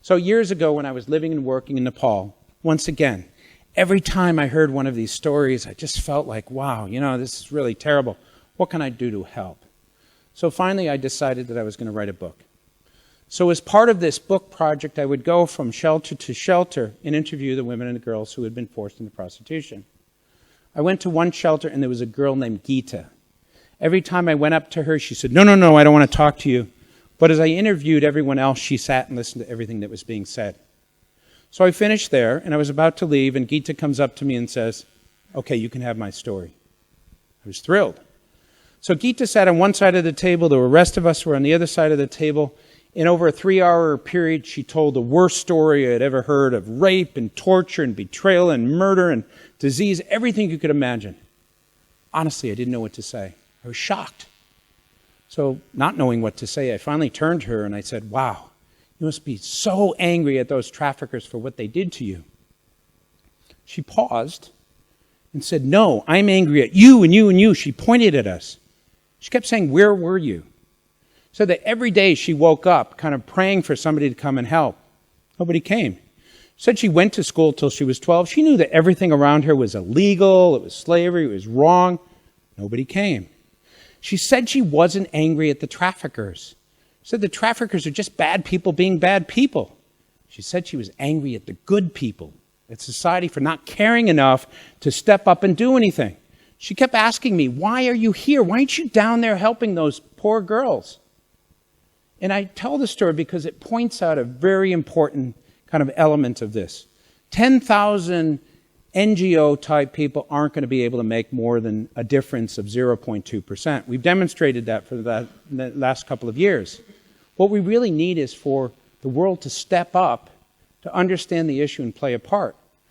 So years ago when I was living and working in Nepal, once again, every time I heard one of these stories, I just felt like, wow, this is really terrible. What can I do to help? So finally I decided that I was going to write a book. So as part of this book project, I would go from shelter to shelter and interview the women and the girls who had been forced into prostitution. I went to one shelter and there was a girl named Geeta. Every time I went up to her, she said, no, I don't want to talk to you. But as I interviewed everyone else, she sat and listened to everything that was being said. So I finished there, and I was about to leave, and Geeta comes up to me and says, okay, you can have my story. I was thrilled. So Geeta sat on one side of the table, the rest of us were on the other side of the table. In over a 3-hour period, she told the worst story I had ever heard of rape and torture and betrayal and murder and disease, everything you could imagine. Honestly, I didn't know what to say. I was shocked. So, not knowing what to say, I finally turned to her and I said, wow, you must be so angry at those traffickers for what they did to you. She paused and said, no, I'm angry at you and you and you. She pointed at us. She kept saying, where were you? So that every day she woke up kind of praying for somebody to come and help. Nobody came. Said she went to school till she was 12. She knew that everything around her was illegal, it was slavery, it was wrong. Nobody came. She said she wasn't angry at the traffickers. She said the traffickers are just bad people being bad people. She said she was angry at the good people, at society for not caring enough to step up and do anything. She kept asking me, why are you here? Why aren't you down there helping those poor girls? And I tell the story because it points out a very important kind of element of this. 10,000 NGO-type people aren't going to be able to make more than a difference of 0.2%. We've demonstrated that for the last couple of years. What we really need is for the world to step up, to understand the issue and play a part.